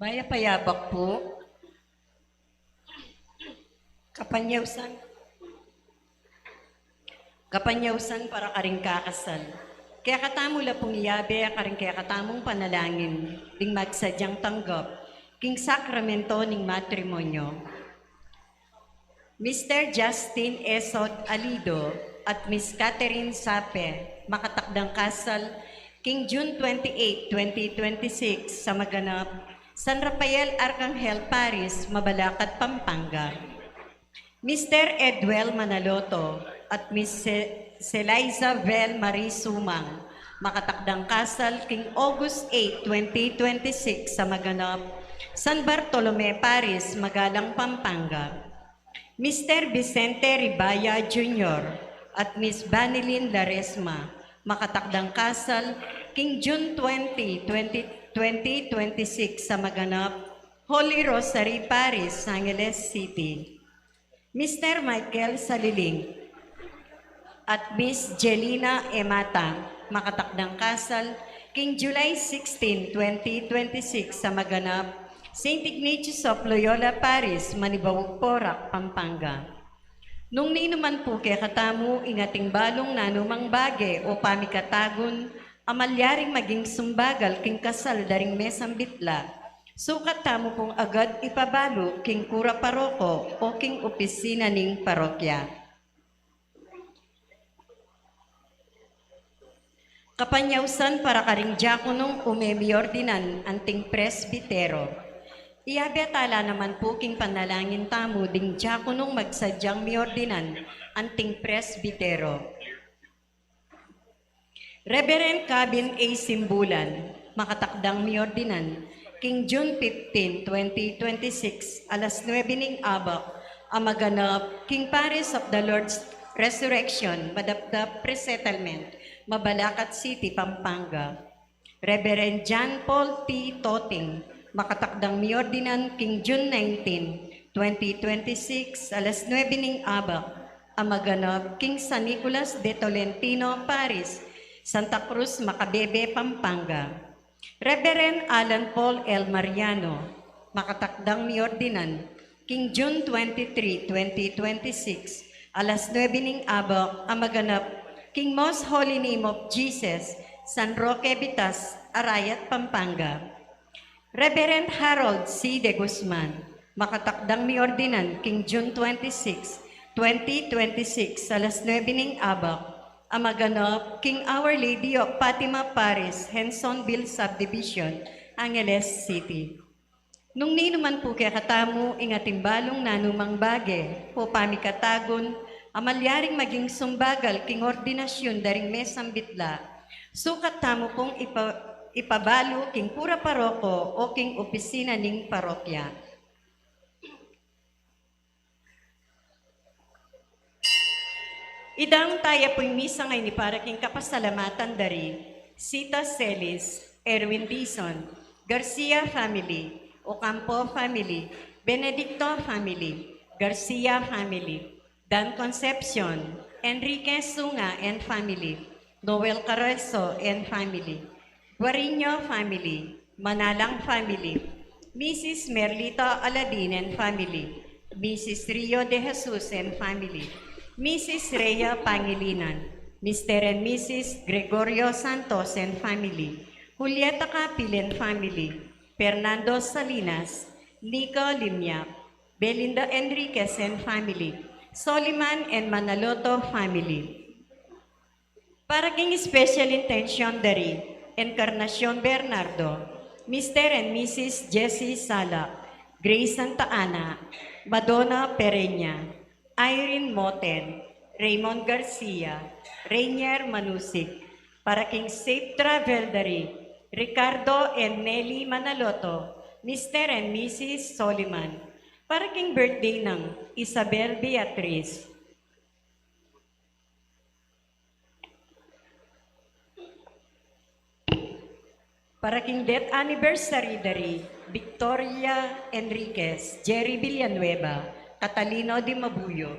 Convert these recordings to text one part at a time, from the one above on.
Maya payabak po, kapanyawsan, kapanyawsan para karing kakasal. Kaya katamula pong iyabe, karing kaya katamong panalangin, ding magsadyang tanggap, king sakramento ning matrimonyo. Mr. Justin Esot Alido at Miss Catherine Sape, makatakdang kasal, king June 28, 2026 sa maganap, San Rafael Arcangel Paris, Mabalacat, Pampanga. Mr. Edwel Manaloto at Miss Seliza Vel Marie Sumang, makatakdang kasal, king August 8, 2026 sa maganap, San Bartolome Paris, Magalang, Pampanga. Mr. Vicente Ribaya Jr. at Miss Vanilin Laresma, makatakdang kasal, king June 20, 2026 sa maganap, Holy Rosary Paris, Angeles City. Mr. Michael Saliling at Miss Jelina Emata, makatakdang kasal, king July 16, 2026 sa maganap, St. Ignatius of Loyola Paris, Manibawag Porac, Pampanga. Nung ninuman po kaya katamu, ingating balong nanumang bage o pamikatagon, amalyaring maging sumbagal king kasal daring mesang bitla, sukat tamo pong agad ipabalo king kura paroko o king opisina ning parokya. Kapanyawsan para karing diakonong umemiordinan anting presbitero. Iabetala naman po king panalangin tamo ding diakonong magsadyang miordinan anting presbitero. Reverend Cabin A. Simbulan, makatakdang miordinan, king June 15, 2026, alas 9 ning abak, ang maganap, king Paris of the Lord's Resurrection, Madapdap Pre-Settlement, Mabalacat City, Pampanga. Reverend John Paul T. Toting, makatakdang miordinan, king June 19, 2026, alas 9 ning abak, ang maganap, king San Nicolas de Tolentino, Paris, Santa Cruz, Macabebe, Pampanga. Reverend Alan Paul L. Mariano, makatakdang miordinan, king June 23, 2026, alas 9 ning abak, ang maganap, king Most Holy Name of Jesus, San Roque Bitas, Arayat, Pampanga. Reverend Harold C. de Guzman, makatakdang miordinan, king June 26, 2026, alas 9 ning abak, ang maganap, king Our Lady of Fatima Paris, Hensonville Subdivision, Angeles City. Nung ninuman po kaya katamu, ingatimbalong nanumang bage, po pamikatagon, amalyaring maging sumbagal, king ordinasyon daring mesang bitla, sukat tamo pong ipabalo king pura paroko o king opisina ning parokya. Idang taya po'y misa ngay ni para king kapasalamatan dari, Sita Celis, Erwin Dizon, Garcia family, Ocampo family, Benedicto family, Garcia family, Dan Concepcion, Enrique Sunga and family, Noel Carrezo and family, Guarino family, Manalang family, Mrs. Merlita Aladin and family, Mrs. Rio de Jesus and family, Mrs. Rhea Pangilinan, Mr. and Mrs. Gregorio Santos and family, Julieta Capil and family, Fernando Salinas, Nico Limyak, Belinda Enriquez and family, Soliman and Manaloto family. Para king special intention dari, Encarnacion Bernardo, Mr. and Mrs. Jessie Sala, Grace Santa Ana, Madonna Pereña, Irene Moten, Raymond Garcia, Rainier Manusik. Para king safe travel dari, Ricardo and Nelly Manaloto, Mr. and Mrs. Soliman. Para king birthday ng Isabel Beatriz. Para king death anniversary dari, Victoria Enriquez, Jerry Villanueva, Catalino Di Mabuyo.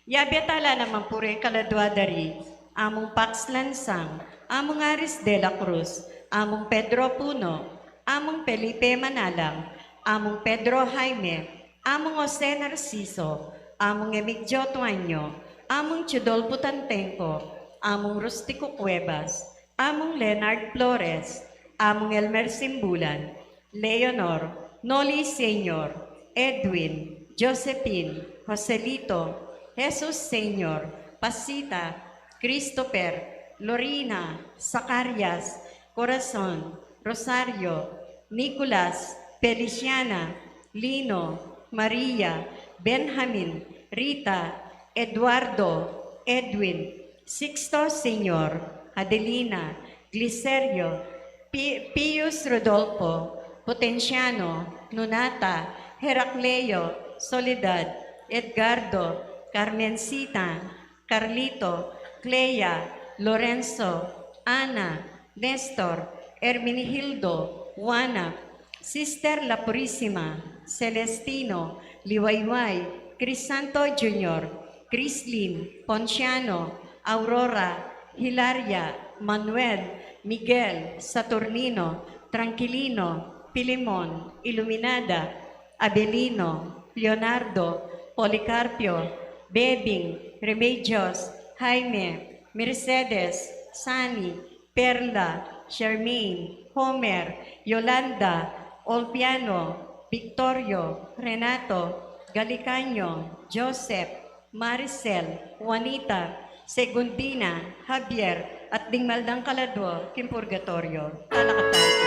Yabiatala naman pure kaladwa dari, among Pax Lansang, among Aris de la Cruz, among Pedro Puno, among Felipe Manalang, among Pedro Jaime, among Jose Narciso, among Emigdio Tuanyo, among Chudolfo Tantenco, among Rustico Cuevas, among Leonard Flores, among Elmer Simbulan, Leonor, Noli Senior, Edwin, Josephine, Joselito, Jesus Senior, Pasita, Christopher, Lorina, Zacarias, Corazon, Rosario, Nicolas, Feliciana, Lino, Maria, Benjamin, Rita, Eduardo, Edwin, Sixto Senior, Adelina, Glicerio, Pius Rodolfo, Potenciano, Nunata, Heracleo, Soledad, Edgardo, Carmencita, Carlito, Clea, Lorenzo, Ana, Nestor, Herminihildo, Juana, Sister La Purísima, Celestino, Liwayway, Crisanto Jr., Crislin, Ponciano, Aurora, Hilaria, Manuel, Miguel, Saturnino, Tranquilino, Pilimon, Iluminada, Abelino, Leonardo, Policarpio, Bebing, Remedios, Jaime, Mercedes, Sani, Perla, Charmaine, Homer, Yolanda, Olpiano, Victorio, Renato, Galicaño, Joseph, Maricel, Juanita, Segundina, Javier, at Dingmaldang Kaladwo, Kimpurgatorio, Talakatan.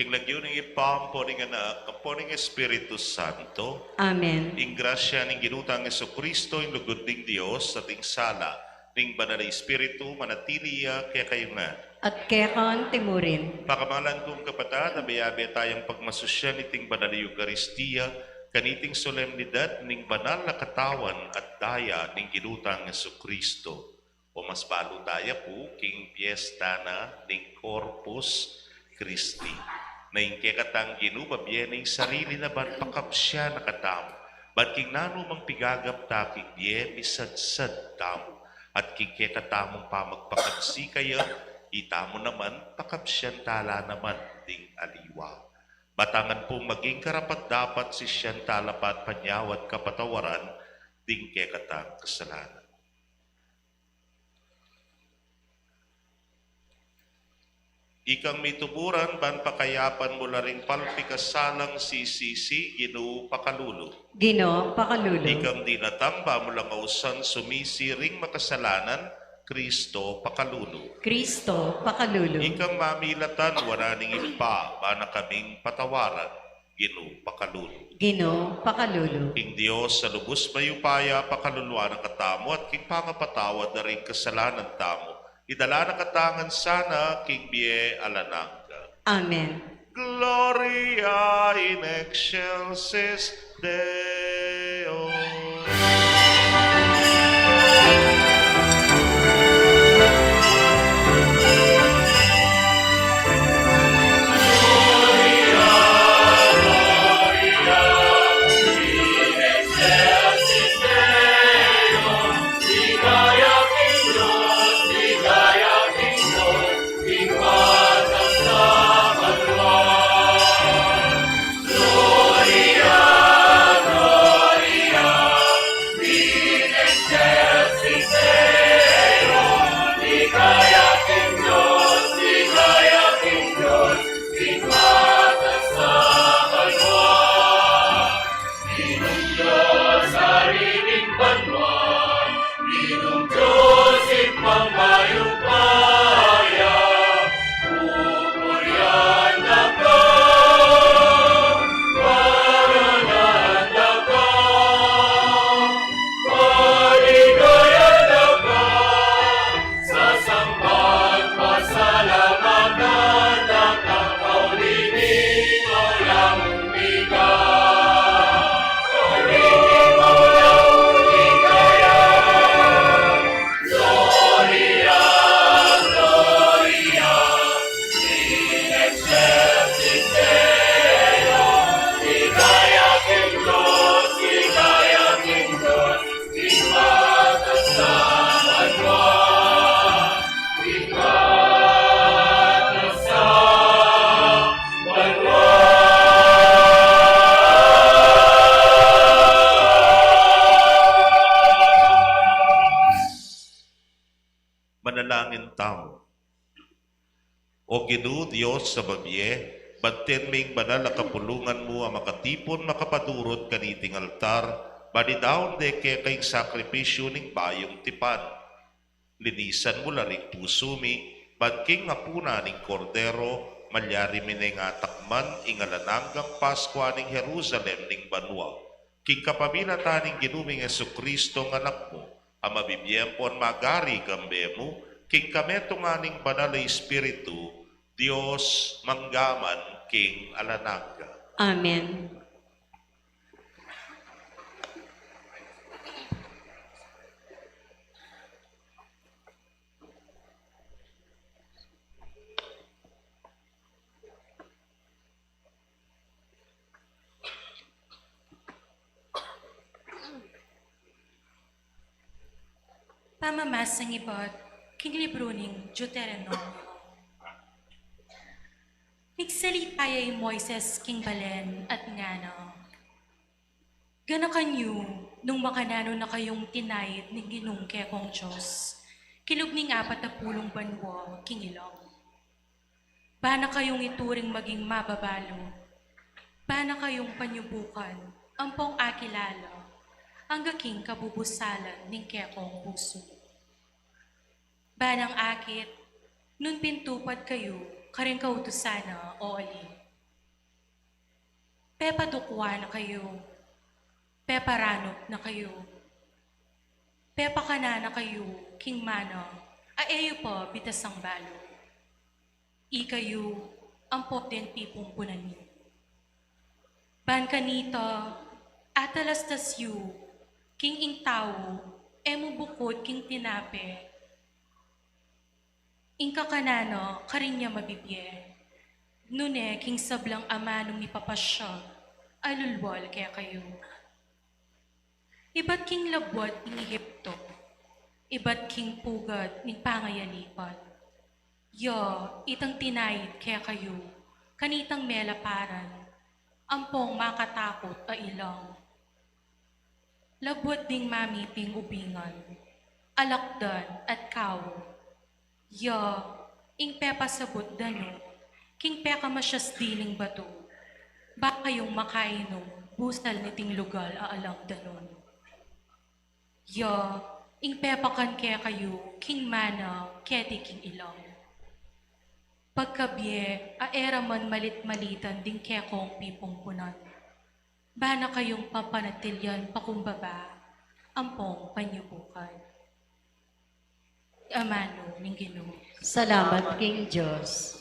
king lagyo ng ipam po ng anak, po ng Espiritu Santo, Amen. ing grasya ng ginutang Yesu Kristo, ing lugod ng Diyos, at ing sala, ing banal na Espiritu, manatiliya, kaya kayo nga. At kekon timurin. Pakamalan kong kapatid, abayabe tayong pagmasusyan iting banal na Eucharistia, kaniting solemnidad ning banal na katawan at daya ning ginutang Yesu Kristo. O mas balo tayo po, king piyesta na ning Corpus Christi. Na ing kekatang ginubabye ning sarili na ban pakapsya na katam. Bat king nano mang pigagap ta king bye bisadsad tamo. At king kekatamong pamagpakadsi kaya, itamo naman, pakapsyan tala naman ding aliwa. Batangan pong maging karapat dapat si siyan talapat panyawat kapatawaran ding kekatang kasalanan. Ikang mituburan, ban pakayapan mo na rin palpikasalang sisisi, Ginoo pakalulu. Ginoo, pakalulu. Ikang dinatamba mo lang ausan sumisiring makasalanan, Kristo pakalulu. Kristo, pakalulu. Ikang mamilatan, wala ning ipa, bana kaming patawaran, Ginoo pakalulu. Ginoo, pakalulu. King Diyos sa lubos mayupaya, pakaluluan ng katamo, at king pangapatawad na rin kasalanan tamo. Idala na katangan sana, king bie alanangga. Amen. Gloria in excelsis Deo. Manalangin tamo. O Ginoo Dios sa babye, banten ming banal na kapulungan mo ang makatipon makapadurot kaniting altar, banidaon de ke kay sakripisyo ning bayong tipan. Linisan mo la ring puso mi, badking ngapuna ning kordero, malyari minay nga takman ingalananggang Pasko ning Jerusalem ning banwa. King kapamilata ning ginuming Jesucristo ng anak mo, ang mabibiyempon magari kambe mo, king kameto nga ning banal na Espiritu, Diyos manggaman king alanangga. Amen. Pamamasang ibat, king libro ning Deuteronomio. Nagsalipayay Moises king balen at ngano. Gana kanyo, nung makanano na kayong tinayid ni ginung kekong Diyos, kilog ning 40 banwa king ilong. Bana kayong ituring maging mababalo, bana kayong panyubukan, ampong akilalo, ang gaking kabubusalan ning kekong puso. Banang akit, nun pintupad kayo, karing kautosana o ali. Pepadukwa na kayo. Peparanop na kayo. Pepakana na kayo, King Mano. Aeyo po, bitas ang balo. Ikayo, ang popden pipong punani. Ban kanito, atalastas yu, King Ingtao, emo bukod King Tinape. Ingka kanano, karinya mabibye. Nune, King sablang amanong ni Papasya, alulwal kaya kayo. Iba't King labwat ng Ehipto, iba't King pugad ng pangayalipan. Yo, itang tinayid kaya kayo, kanitang melaparan, ampong makatakot a ilang. Labwat ding mamiping ubingan, alakdan at kawo. Yo, ing pepa sabot dano, king peka masyas dining bato, baka yung makainom, busal niting lugal aalang danon. Yo, ing pepakan kaya kayo, king mana, keti king ilang. Pagkabye, aera man malit-malitan ding kekong pipungpunan. Bana kayong papanatilyan pakumbaba, ampong panyubukan. Amano ng Ginoo. Salamat, King Diyos.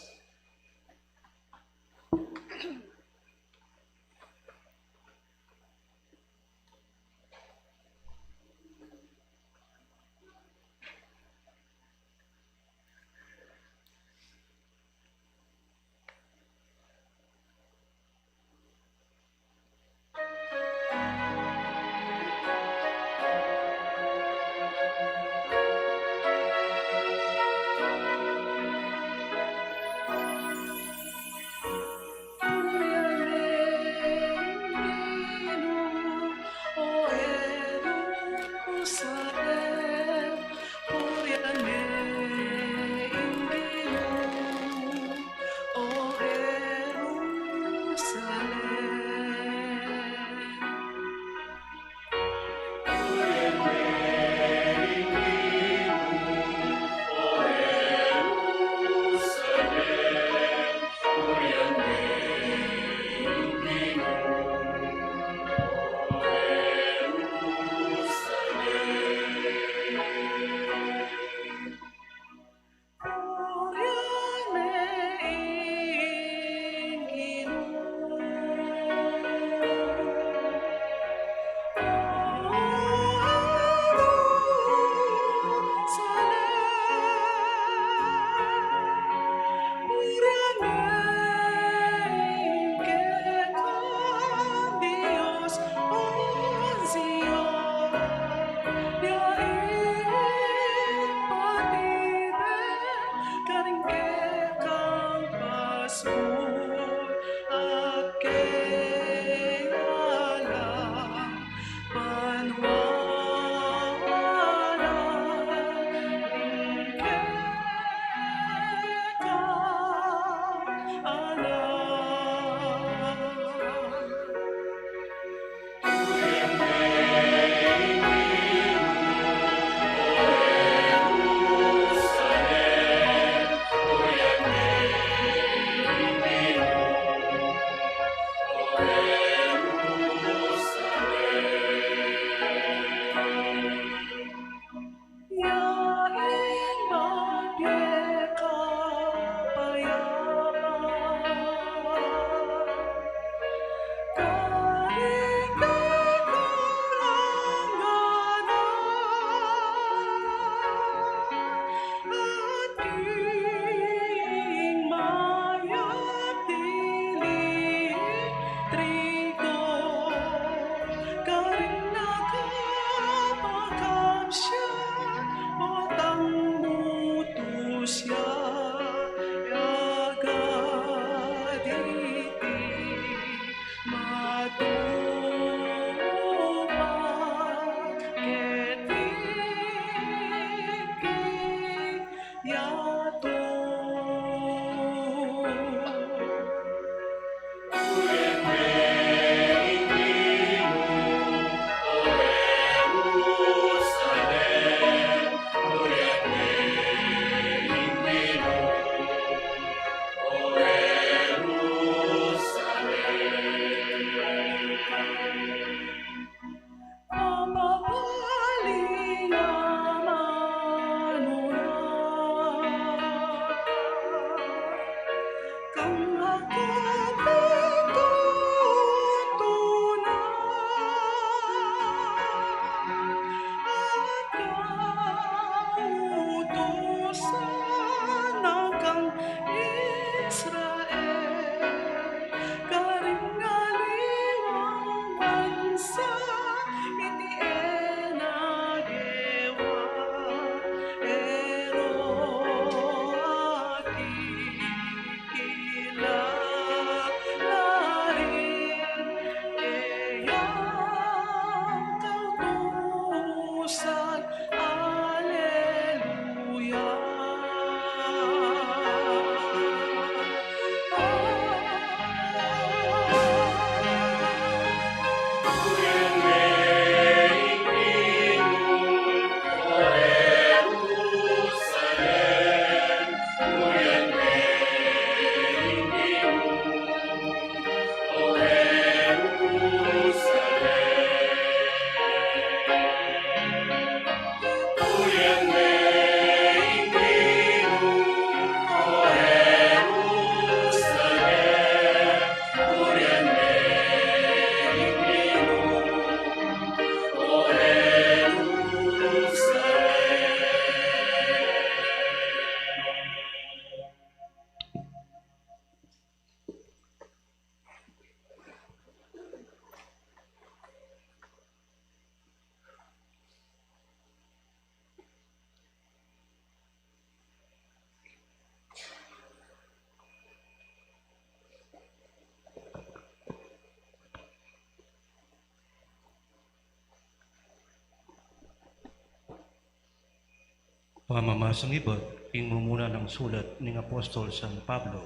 Pamamasang ibot, ing mumuna ng sulat ng Apostol San Pablo,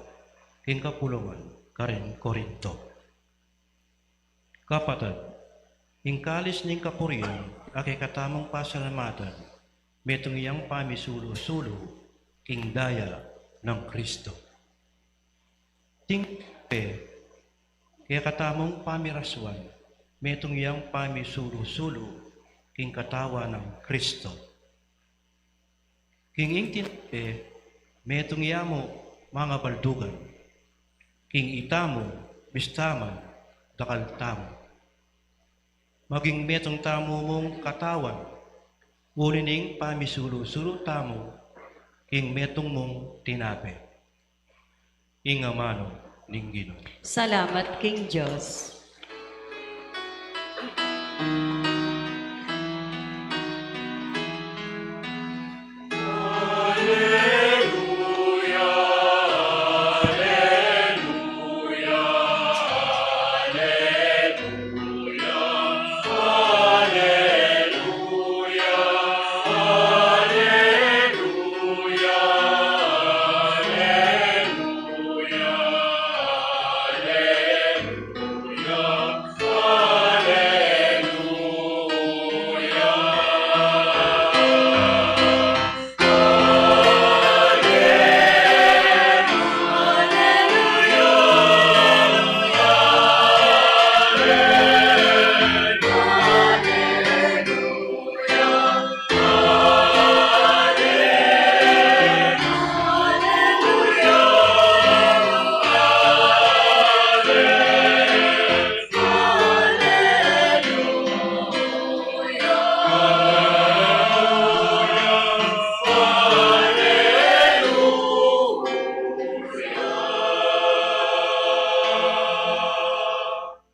ing kapulungan, karin Korinto. Kapatid, ing kalis ning kapurian, akay katamang pasalamatan, metong iyang pamisulo-sulo, king daya ng Kristo. Tingpe, kaya katamang pamiraswan, metong iyang pamisulo-sulo, king katawa ng Kristo. King ing tinpe, metong iyamo mga baldugan, king itamo, bistaman, dakal tamo. Maging metong tamo mong katawan, wulining pamisulo-sulo tamo, king metong mong tinape. Ing amano ning Ginoo. Salamat, King Diyos.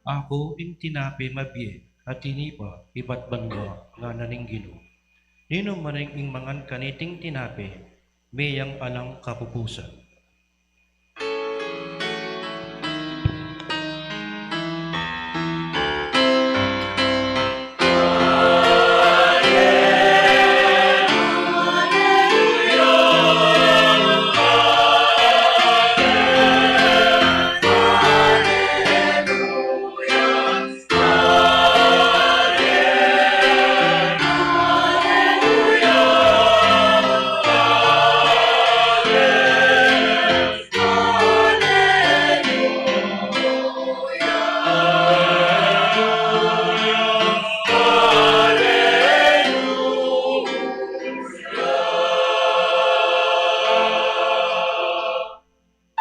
Ako ing tinapi mabye at tinipa iba't banwa nga naning Ginoo. Nino maning ing mangan kaniting tinapi, mayang alang kapupusan.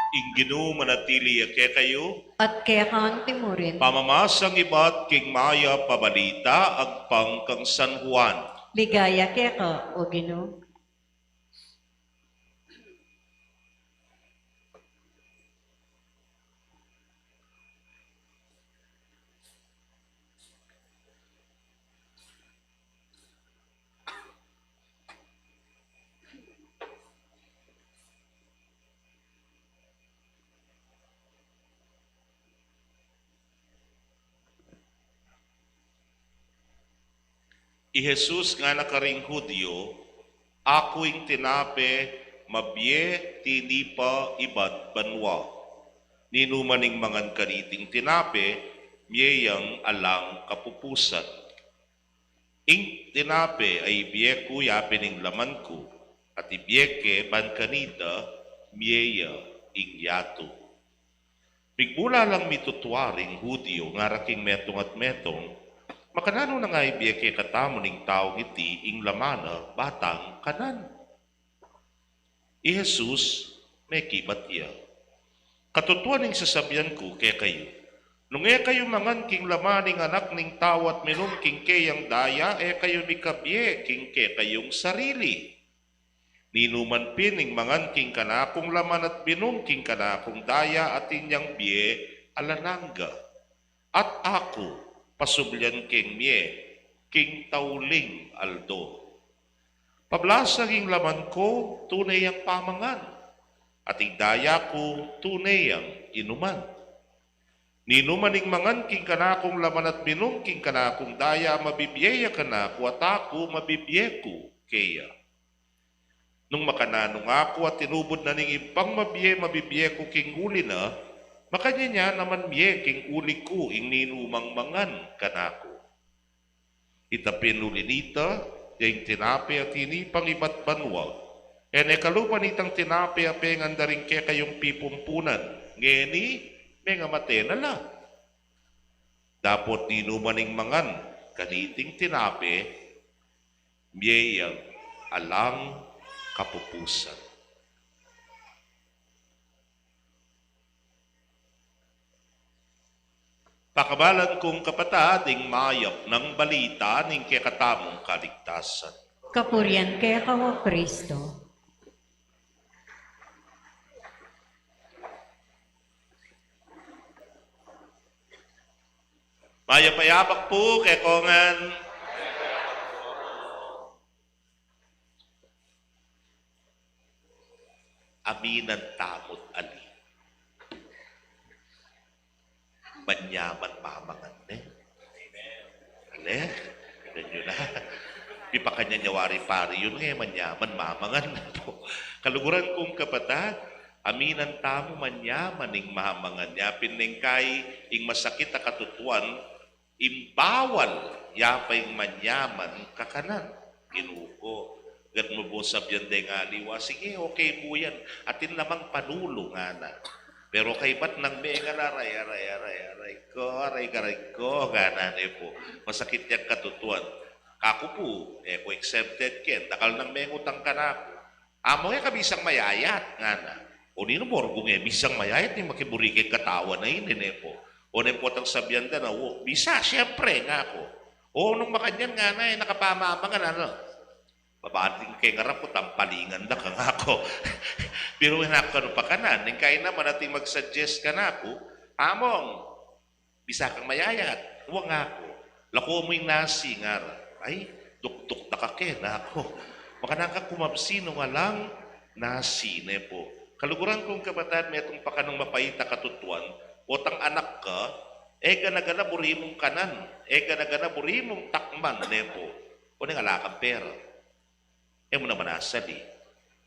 Ing Ginoo manatili ake kayo, At kaya kan timurin, pamamasang ibat king maya pabalita agpang kang San Juan. ligaya kaya ka, o Ginoo. I Jesus nga nakaring Hudyo, ako'y tinape, mabye, tinipa, ibat, banwa. Ninumaning mangan kaniting tinape, miyayang alang kapupusan. Ing tinape ay biyeko yapining laman ko, at ibiyeke ban kanida, miyaya ing yato. Pigbula lang mitutwaring Hudyo nga raking metong at metong, makanano na nga ibiyeke katamo ning taong iti ing lamana batang kanan. I Jesus may kibat iya. Katutuan ning sasabihan ko kaya kayo. Nung kayo mangan king laman ning anak ning tao at minum king kayang daya, kayo ni kabye king kayong sarili. Ninuman pining mangan king kanakong laman at minum king kanakong daya at inyang biye alananga. At ako, pasublyan king mie, king tauling aldo. Pablasang ing laman ko, tunay ang pamangan, at ing daya ko, tunay ang inuman. Ninuman ing mangan king kanakong laman at minum king kanakong daya, mabibiyaya kanako at ako mabibiyeko kaya. Nung makananong ako at tinubod na ning impang mabiye ko king uli na, makanya niya naman biye king uli ko ing ninumang mangan kanako. Itapin uli nita, yung tinapi at tinipang iba't banwa. Kalupan itang tinapi at pengan daring ke kayong pipumpunan. Ngeni, may nga mate na la. Dapot ninumaning mangan, kaniting tinapi, miyayang alang kapupusan. Pakabalan kong kapatading mayap ng balita ning kekatamong kaligtasan. Kapurian kay kao Kristo. Mayapayabak po kay Kongan. Aminan tamot ali. Manyaman mamangan Ale, ganyan na. Di pa kanya nyawari pari yun manyaman mamangan Kaluguran kong kapatad, aminan tamo manyaman ing mamangan niya, pinengkay ing masakit na katutuan, imbawal yapay manyaman kakanan. Ginuko. Gan mo po sabyan de nga liwa, sige, okay po yan. Atin lamang panulo nga na. Pero kay ba't nang may nga aray ko, ganan po. Masakit yung katutuan. Kako po, ko exempted ken, dakal nang may utang ka na ako. Amo kabisang mayayat, nga na. O nino morgong bisang mayayat, ni makiburigay katawan na yun, po. O nang po tang sabyan da na, bisa, syempre, nga ako. O nung makanyan nga na, nakapamamangan, ano, babating kay ngarap ko, tampalingan na kang ako. Pero hinakano pa kanan, nang kaya naman natin mag-suggest ka na ako, among, bisa kang mayayat, huwag nga ako. Lako mo yung nasi nga, ay, duk-duk na kake na ako. Makanaka kumapsino nga lang, nasi na po. Kaluguran kong kapatid, may itong pakanong mapayita katutuan, o tang anak ka, gana-gana burimong kanan, gana-gana burimong takman, ne po. O nang alakang pera. Mo naman asali.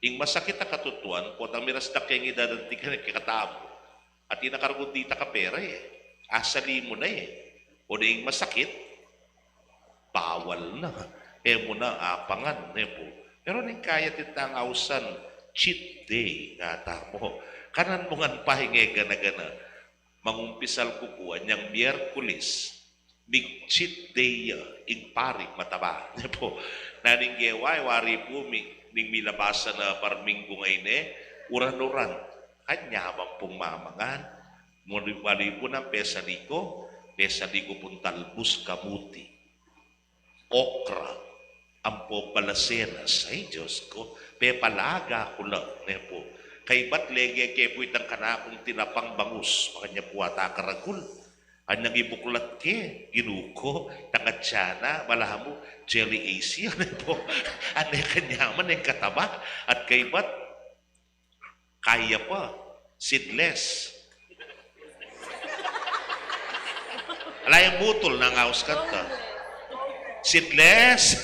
Ing masakit na katutuan, po ang miras na kayong idadanti ka kikatabo. At inakaragod dita ka pera Asali mo na O na ing masakit, bawal na. Mo na apangan po. Pero ning kaya titang ausan, cheat day nga tamo. Kanan mo nga pahingi gana-gana. Mangumpisal ko po anyang Miyerkules, big cheat day ing parik mataba. Po. Naning geway, wari po, ning milabasa na parminggo ngayon uran-uran. Kanyamang pong mamangan. Mali po ng pesaliko pong talbus kamuti. Okra, ang po balasenas. Ay, Diyos ko, pepalaga ko lang. Po. Kay ba't lege kaya po itang kanakong tinapang bangus. Makanya po ata karagul. Anyang ibuklat ke, ginuko, tangatsana, malamu, jelly AC, po. Ano yung kanyaman, yung kataba. At kay ba't, kaya pa, seedless. Alayang butol ng house kanta. Seedless.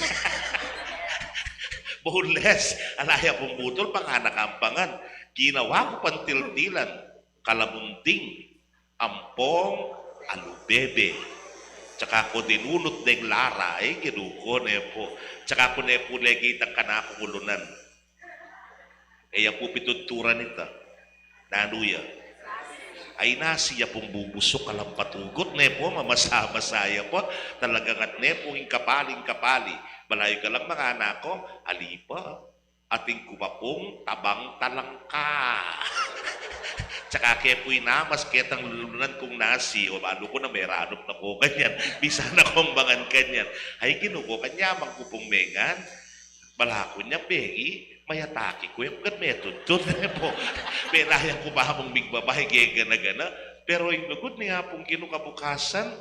Boneless. Alaya pong butol, panganakampangan. Ginawa ko pantiltilan, kalabunting, ampong, alubebe. Tsaka ko dinunot ng lara, ginuko po. Tsaka ko po lagi itang kanakulunan. Po pitudturan nita. Nanuya. Ay nasiya pong bubusok kalampatugot, po, mamasaya po. Talagang at po, kapaling-kapali. Malayo ka lang mga anak ko, alipa. Ating kumapong tabang talangka. Tsaka kaya po'y namas ketang lulunan kong nasi o ano ko na may ranop na po kanyan. Bisa na kong bangan kanyan. Ay ginuko kanya, mangkupong mengan. Balako niya, Pegi, mayataki ko yung metod to po. Perayang ko ba mong migbabahay gana-gana. Pero yung lugod niya pong kinukabukasan,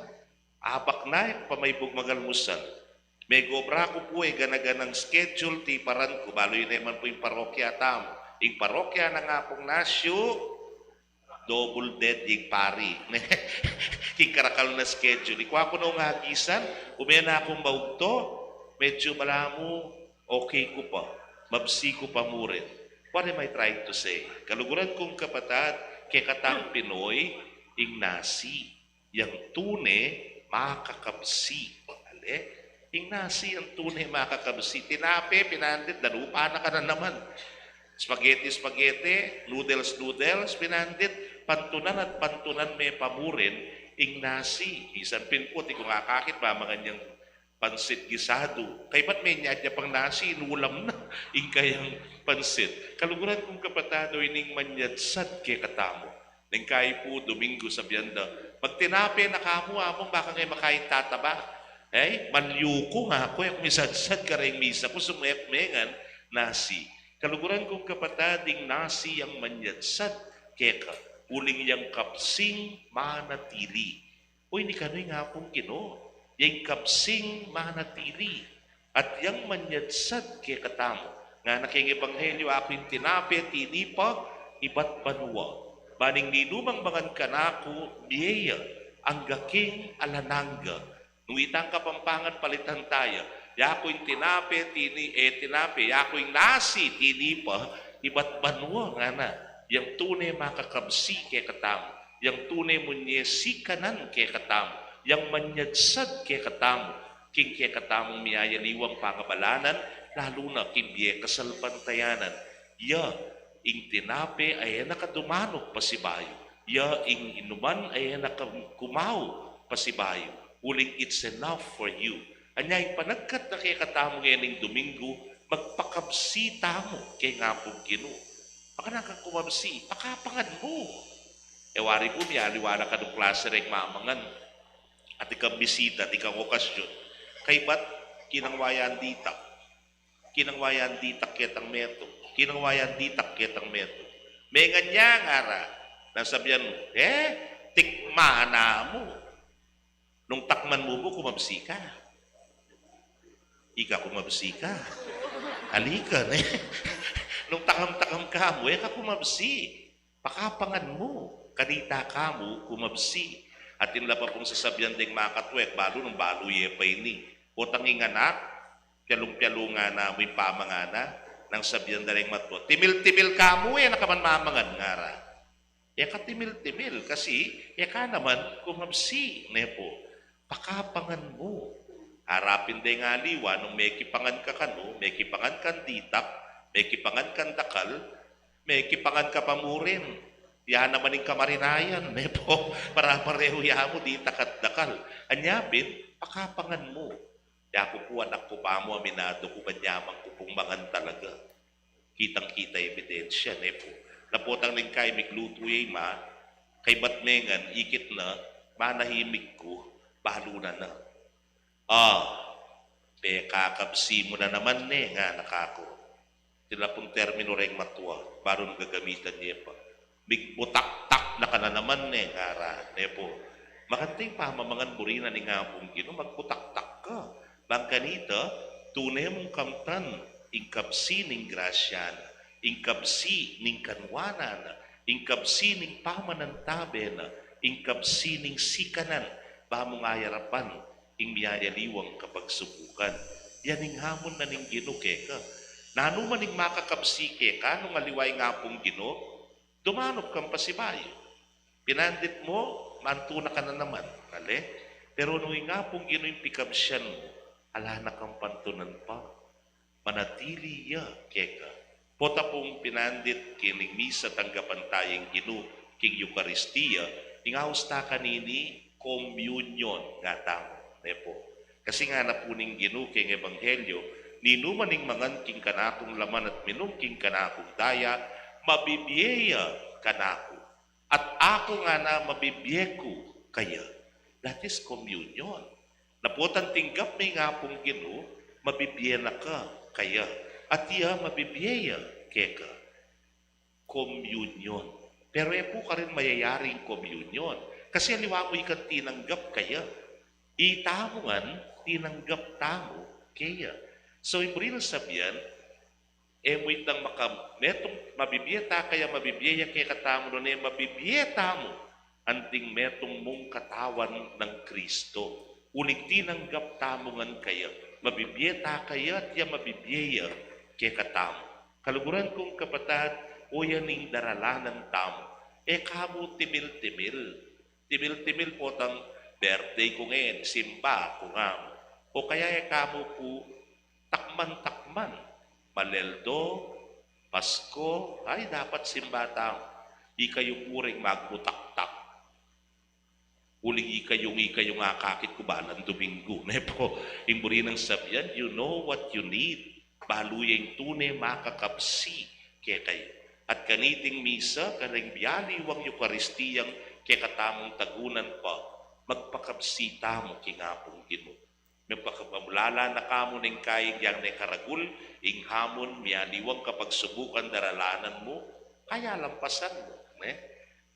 abak na, pamaybog magalmusan. May gobra ko po gana-ganang schedule, tiparan ko. Balo yun naman po yung parokya tamo. Yung parokya na nga pong nasyo, double dead yung pari. Yung karakal na schedule. Ikuha ko nung hagisan, umaya na akong baugto, medyo malamu, okay ko pa. mabsiko pamurin. What am I trying to say? Kaluguran kong kapatad, kay katang Pinoy, ing nasi. Yang tune, makakabsi. Ale? Ing nasi, ang tune, makakabsi. Tinape, pinandit, dalupa na ka na naman. Spaghetti, noodles, pinandit, pantunan at pantunan may pamurin, ing nasi. Isan pinput, kung akakit, mamangan niyang pansit gisado. Kay ba't may nyadya pang nasi, inulam na, ing kayang pansit. Kaluguran kong kapatado, ining manyadsad kay katamo. Nang kay po, Domingo sa biyanda, pag tinape na kamo, among baka ngayon makain tataba. Malyuko nga ako, kung isadsad ka rin misa ko, sumepmengan, nasi. Kaluguran kong kapatading nasi ang manyadsad keka, uling yang kapsing manatili. Uy, ni kano'y nga pong Ginoo. Yang kapsing manatili. At yang manyadsad keka tamo. Nga naking ebanghelyo ako'y tinape, tinipa, iba't banwa. Baning ninumang bangan kanako, biyaya, ang gaking alananga. Nung itang kapampangan palitan tayo, yako'y tinape, yako'y nasi, tinipa, iba't banwa nga na. Yang tunay makakabsi kay katamo. Yang tunay munyesi kanan kay katamo. Yang manyadsad kay katamo. King kay katamong miyayaliwang pangabalanan, lalo na kimbiye kasalpantayanan. Ing tinape ay nakadumanok pa si bayo. Ing inuman ay nakakumaw pa si bayo. Uling it's enough for you. Anyay panagkat na kay katamo ngayon Domingo, magpakabsi tamo kay nga pong Ginoo. Baka nakakumabsi, pakapangan mo. Wari po niya, aliwala ka ng klase rin mamangan. At ikang bisita, at ikang okasyon. Kay ba't kinangwayan ditak? Kinangwayan ditak kitang meto. Kinangwayan ditak kitang meto. May ganyan nga ra. Nasabihan mo, tikmana mo. Nung takman mo kumabsi ka. Ika kumabsi ka. Halika. Nung takam-takam ka mo, ka kumabsi. Pakapangan mo. Kanita ka mo, kumabsi. At inla pa pong sasabihan ding makatwek, balo nung balo yepay ni. O tanging anak, piyalong-piyalo nga na mo'y pamangana, nang sabihan na rin matwa. Timil-timil ka mo nakaman mamangan nga ra. Ka timil-timil, kasi ka naman kumabsi. Nepo, pakapangan mo. Harapin din nga liwa, nung may kipangan ka kano, may kipangan kan ditak, may kipangan kan dakal, may kipangan ka pamurin. Yan naman yung kamarinayan. Nepo, para pareho ya mo ditak at dakal. Anyabin, pakapangan mo. Yako po anak ko pa mo, aminado ko banyamang kupungmangan talaga. Kitang-kita ebidensya, nepo. Napotang rin kay miglutuye ma, kay batmengan, ikit na, manahimik ko, balo na na. Kakabsi mo na naman nga nakako. Sila pong termino rin matwa, baro nang gagamitan niya pa. Migbutak-tak na ka na naman nga ra, nepo. Makanting pamamangan burina ni nga pong Ginoo, magbutak-tak ka. Bangkanita, tunay mong kamtan, ingkabsi ning grasyan, ingkabsi ning kanwanan, ingkabsi ning pamanantaben, ingkabsi ning sikanan, ba mong ayarapan, ing miyayaliwang kapag subukan. Yan ing hamon na ning Ginoo keka. Nanuman ning makakabsi keka, nung aliway nga pong Ginoo, dumanop kang pasibayo. Pinandit mo, mantuna ka na naman. Pero nung nga pong Ginoo yung pikabsyan mo, ala na kang pantunan pa. Manatili keka. Pota pong pinandit kining misa tanggapan tayong Ginoo king Eucharistia, ingaus ta kanini communion nga tamo. Nepo. Kasi nga na po ning Ginoo king Ebanghelyo, ninuman ning mangan king kanakong laman at minum king kanakong daya, mabibiyeya kanako. At ako nga na mabibiyeko kaya. That is communion. Naputan tinggap may nga pong Ginoo, mabibiyena ka kaya. At iya mabibiyeya keka. Communion. Pero po ka rin mayayaring communion. Kasi aliwa mo ikan tinanggap kaya. Itamungan, tinanggap tamo kaya. So, ibril sabihan, mo itang metong mabibiyeta kaya mabibiyeya kaya katamo doon mabibiyeta mo anting metong mong katawan ng Kristo. Ulig tinanggap tamungan kaya. Mabibiyeta kaya at iya mabibiyeya kay katamo. Kaluguran kong kapatad, o yaning daralanan tamo. Kamo timil-timil. Timil-timil po tang birthday ko ngayon, simba ko nga. O kaya kamo po takman-takman. Maleldo, Pasko, ay dapat simba tamo. Di kayo puring magbutak-tak. Uling ikayong akakit ko ba ng Domingo. Nepo, imburi ng sabihan, you know what you need. Baluyeng tunay makakapsi kaya kayo. At kaniting misa, kanang biyaliwang Eukaristiyang kaya katamong tagunan pa, magpakapsi tamo kingapong Ginoo. Magpakapamulala na kamo ng kaing yang na karagul, ing hamon, miyaliwang kapag subukan daralanan mo, kaya lampasan mo.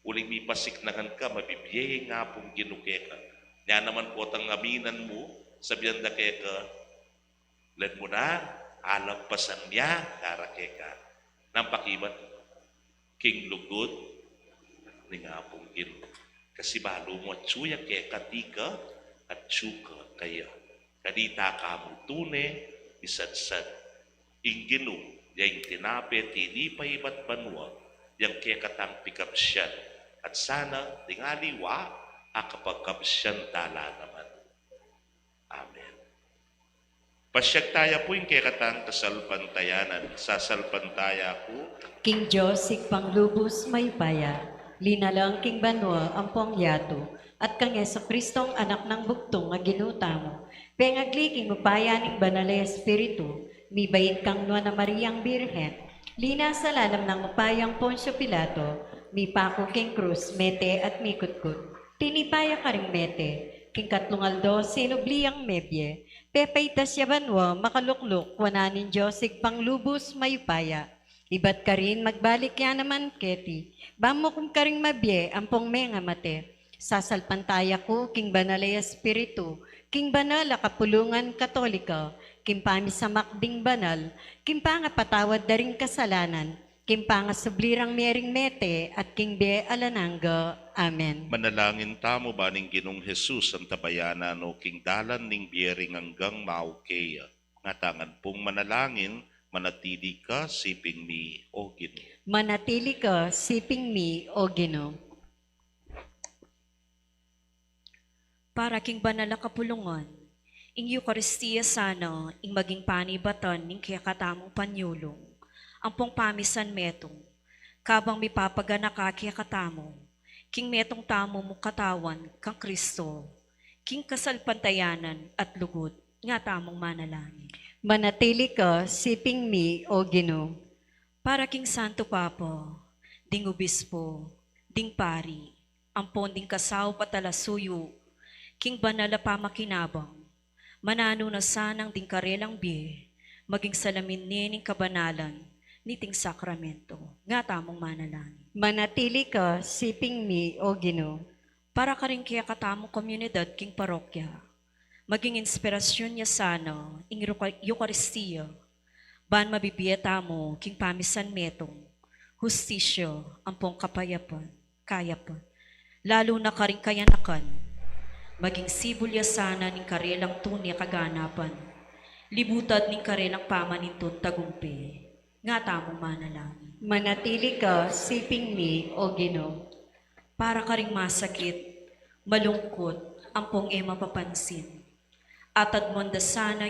Uling may pasiknahan ka, mabibiyay nga pong ginukeka. Nga naman po tang aminan mo, sabihan na keka, led mo na, alampasan niya, karakeka. Nampakiman, king lugod, ni nga pong Ginoo. Kasi balo mo at suya keka tika at tsuka kaya. Kadita ka mo tune, isadsad. Ing Ginoo, yung tinape, tinipay ba't banwa, yung kekatang pikapsyan. At sana, tingaliwa, akapagkapsyan tala naman. Amen. Pasyag taya po yung kekatang kasalpantayanan. Sasalpantaya ko, King Josig panglubos may paya, linalang King Banwa ang pongyato, at kang Yeso Kristong anak ng bugtong nga ginutamo. Pengagli king mapayaning banal Espiritu, mibait kang Nuana Mariang Birhen, lina sa lalam ng upayang Poncio Pilato, mi pako king krus, mete at mikutkut. Tinipaya ka ring mete, king katlungaldo sinubliang mebye, pepaitas ya Banwa makalukluk, wananin Josig panglubos may paya. Ibat ka rin, magbalik yan naman, Keti. Bamo kung ka rin mabye, ampong menga mate. Sasalpantaya ko, King Banalay Espiritu, King Banala Kapulungan Katolika, King Pami sa Makding Banal, King Panga Patawad Daring Kasalanan, King Panga Sublirang Mering Mete, at King Be Alananga. Amen. manalangin tamo ba ning Ginong Jesus ang tabayanan o king dalan ning biyering hanggang maukeya. Nga tangan pong manalangin, manatili ka, siping mi, o Ginoo. Manatili ka, siping mi, o Ginoo. Para king banala kapulungan, ing Eucharistia sana, ing maging panibatan ning kaya katamong panyulong, ang pong pamisan metong, kabang mipapagana ka kaya katamo, king metong tamo mo katawan, kang Kristo, king kasalpantayanan at lugod, nga tamong manalangin. Manatili ka, siping mi, o Ginoo. Para king Santo Papa, ding Obispo, ding Pari, ampon ding kasaw patalasuyo, king banala pamakinabang, manano na sanang ding karelang biye, maging salamin nining kabanalan, niting sakramento, nga tamong manalangin. Manatili ka, siping mi, o Ginoo. Para ka rin kaya katamong komunidad king parokya, maging inspirasyon niya sana, ing Eucharistia, ban mabibiyeta mo, king pamisan metong, hustisyo, ampong kapayapan, kayapan, lalo na ka rin kayanakan, maging sibulya sana ning karelang tunay kaganapan, libutad ning karelang pamanintun tagumpe, nga tamong manalangin. Manatili ka, siping mi, o Ginoo. Para ka ring masakit, malungkot, ampong mapapansin, at admonda sana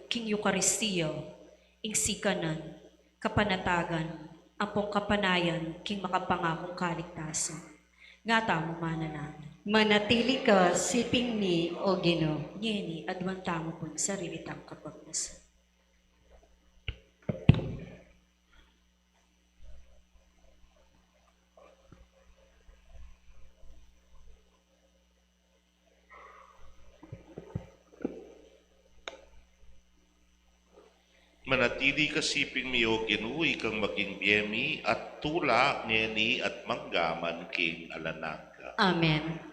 king Eucharistia, ing sikanan, kapanatagan, ampong kapanayan, king makapangakong kaligtasan, nga tamong manalangin. Manatili ka, siping mi, o Ginoo. Ngeni, adwan tamo po sa rilitang kapagnasan. Manatili ka siping mi, o Ginoo, ikang maging biyemi at tula ngeni at manggaman king alananga. Amen.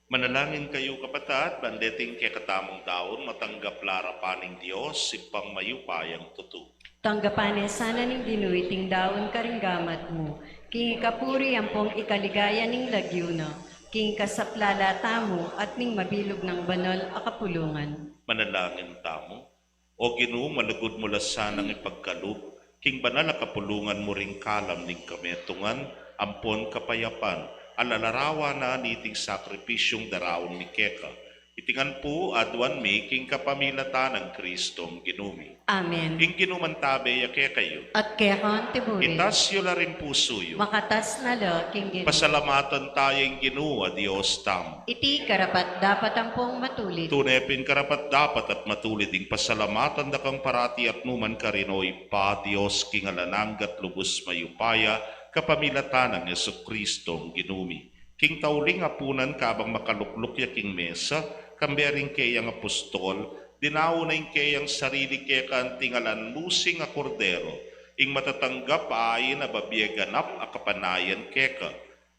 Manalangin kayo kapatid, bandeting kay katamong daon, matanggap lara paning Diyos, sipang mayupayang tutu. Tanggapan sana ning dinuiting daon karinggamat mo. King kapuri ang pong ikaligaya ning lagyuna. King kasaplalata mo at ning mabilog ng banal akapulungan. Manalangin tamo. O Ginoo, malugod mo lasanang ipagkaloob, king banal kapulungan mo ring kalam ning kametungan, ampon kapayapan, alalarawa na niting sakripisyong daraon ni Keka. Itingan po adwan mi king kapamilata ng Kristong Ginumi. Amen. King ginumantabe ya kayo. At kaya kan tiburi. Itas yo la rin puso yo. Makatas na lo, King Gino. Pasalamatan tayong Ginoo, Diyos tam. Iti karapat dapat ang pong matulit. Tunepin karapat dapat at matulid ding pasalamatan da kang parati at numan karinoy pa Diyos kingalananggat lubos mayupaya kapamilatan ng Yesu Kristong Ginumi. King tauling apunan kabang makalukluk ya king mesa, kambering kayang apostol, dinaw na yung kayang sarili kaya kantingalan lusing a kordero, ing matatanggap ay na babieganap a kapanayan keka.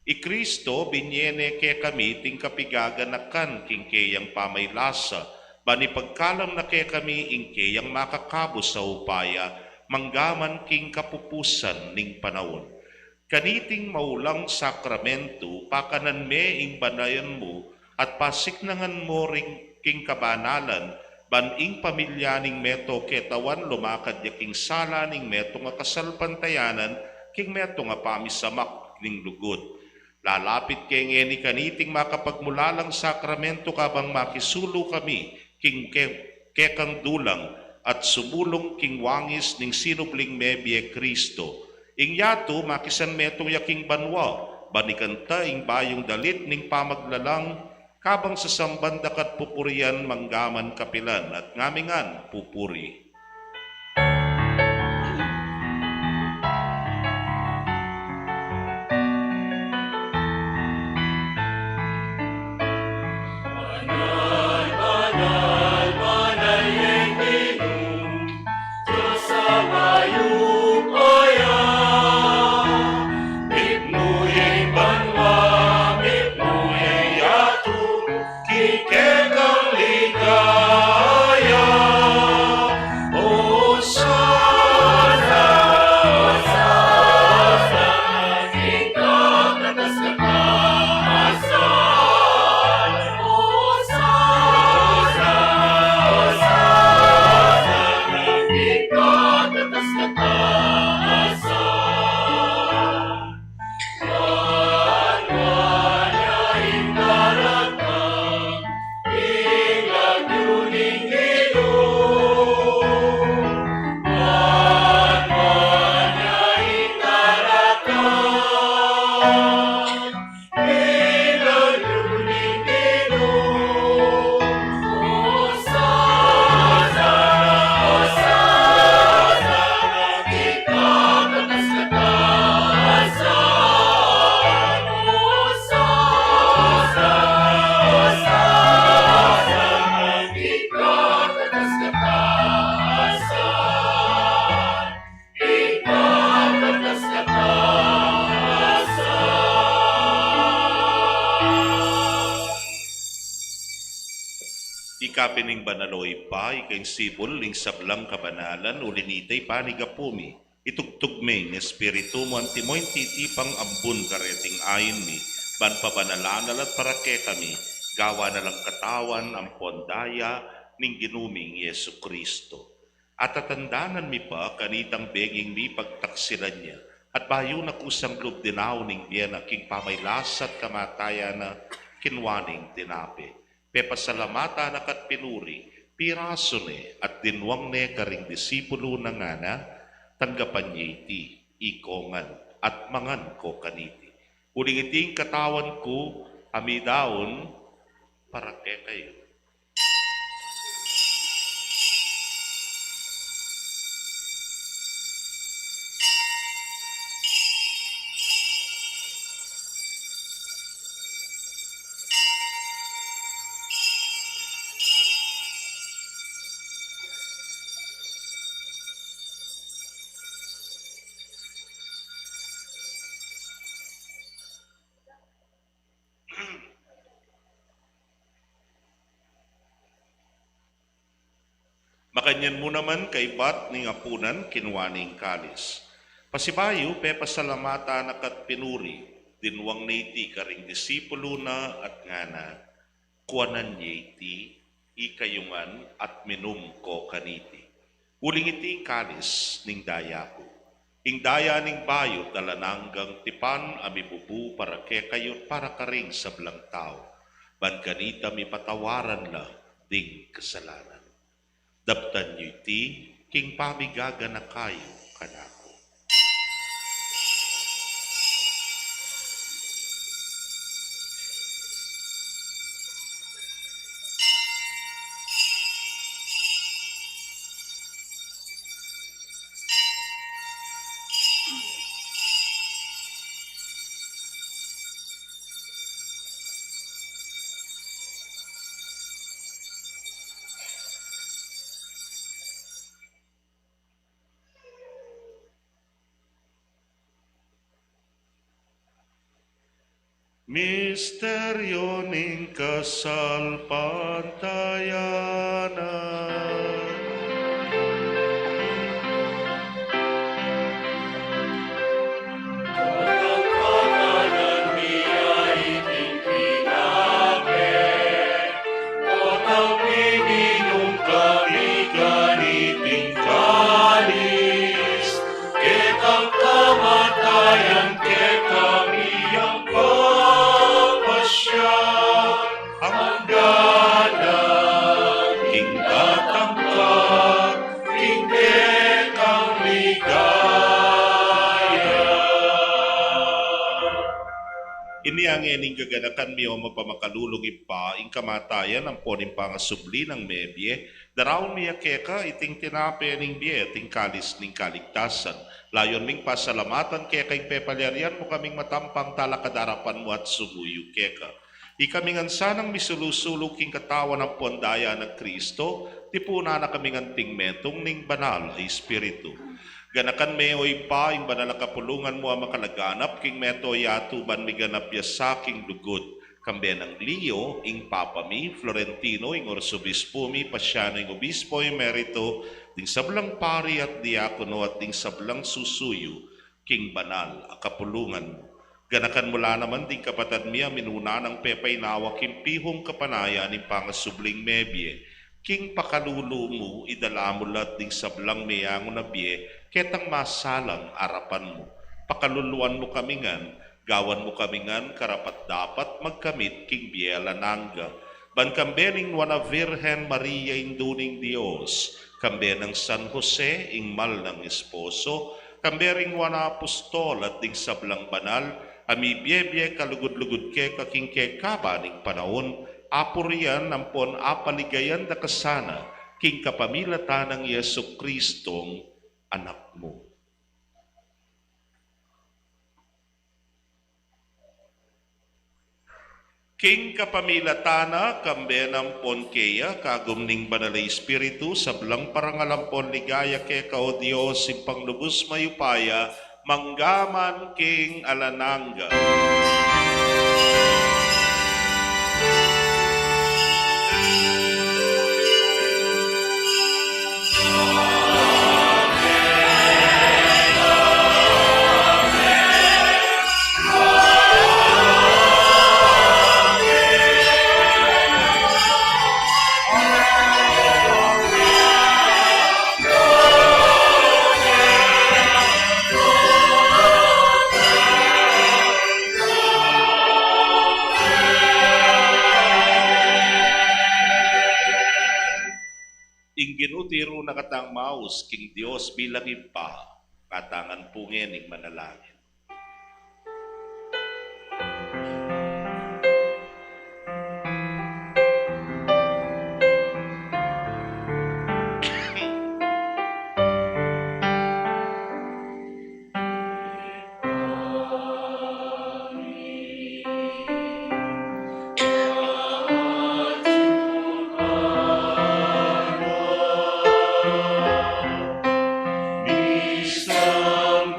I Kristo binyene kaya kami ting kapigaganakan king kayang pamaylasa, bani pagkalam na kaya kami ing kayang makakabo sa upaya, manggaman king kapupusan ning panahon. Kaniting maulang sakramento, pakanan me ing banayan mo, at pasiknangan mo ring king kabanalan, baning pamilya ning meto ketawan lumakad yaking sala ning meto nga kasalpantayanan, king meto nga pamisamak ning lugod. Lalapit kay ngeni kaniting makapagmulalang sakramento kabang makisulo kami, king kekang dulang, at sumulong king wangis ning sinubling mebye Kristo. Ing yato makisan metong yaking banwa, banikanta ing bayong dalit ning pamaglalang, kabang sa sambandakat pupurian manggaman kapilan at ngamingan pupuri. Ikapining banaloy pa, ikain sibol, ning sablang kabanalan, ulinitay panigapumi. Itugtog me, ng espiritu mo antimoy titipang ambun kareting ayin mi, ban pabanalanan at parake kami, gawa na lang katawan ang pondaya ning ginuming Yesu Kristo. At tatandanan mi pa, kanitang beging mi pagtaksilan niya, at bayo na kusang loob dinaw ning biyan king pamaylasat kamatayan na kinwaning dinape. Pepasalamata na kat pinuri, piraso ne at dinwang ne karing disipulo na nga na, tanggapan niya iti, ikongan at mangan ko kaniti. Uling iting katawan ko, amidaon, para kay kayo. Makanyan mo naman kay bat ning apunan kinwaning kalis. Pasibayo, pasalamata na kat pinuri, dinwang naiti karing disipulo na at ngana, kuanan iti, ikayungan at minum ko kaniti. Uling iti kalis ning daya ko. Ing daya ning bayo talananggang tipan amibubu para kekayot para karing sa belang tao. Ban kanita mi patawaran la ding kasalanan. Daptan niyo iti, king pamigaga na kayo kanako. Misteryo ning kasalpantayanan. Ini ang ening gaganakan mi o mapamakalulong ipa, ing kamatayan ang poning pangasubli ng mebye, daraon miya keka iting tinape ning biye, iting kalis ning kaligtasan. Layon ming pasalamatan keka ing pepalyarian mo kaming matampang talakadarapan mo at sumuyo keka. Ikamingan sanang misulusulok king katawan ng pondaya ng Kristo, tipuna na kaming anting metong ning banal ay Espiritu. Ganakan me oy pa ing banal kapulungan mo ang makalaganap king meto yatuban mi ganap ya saking lugod. Kambe ng Leo ing Papa mi, Florentino ing Orsobispo mi, Pasiano ing Obispo emerito, ding sablang pari at diakono at ding sablang susuyo king banal a kapulungan mo. Ganakan mula naman ding kapatad mi minuna ng pepay nawak king pihong kapanaya ning pangasubling mebye. King pakalulu mo idalamulat ding sablang meyango na biye, ketang masalang arapan mo. Pakaluluan mo kamingan, gawan mo kamingan, karapat dapat magkamit king biela nangga. Ban kambening wana Virgen Maria induning Dios, kambe ng San Jose ing mal ng esposo, kambering wana apostol at ding sablang banal, ami biye kalugod-lugod ke kaking ke kabaning panahon, apurian nampon apaligayan da kasana king kapamilatan ng Yesu Kristong anak mo. King kapamilatana kambe nampon keya kagum ning banalay Espiritu sablang parangalampon ligaya ke kao Dios ing panglubos mayupaya manggaman king alanangga. Ginutiro na katang maus king Dios bilang ipa, katangan pungen ing manalangin. Isang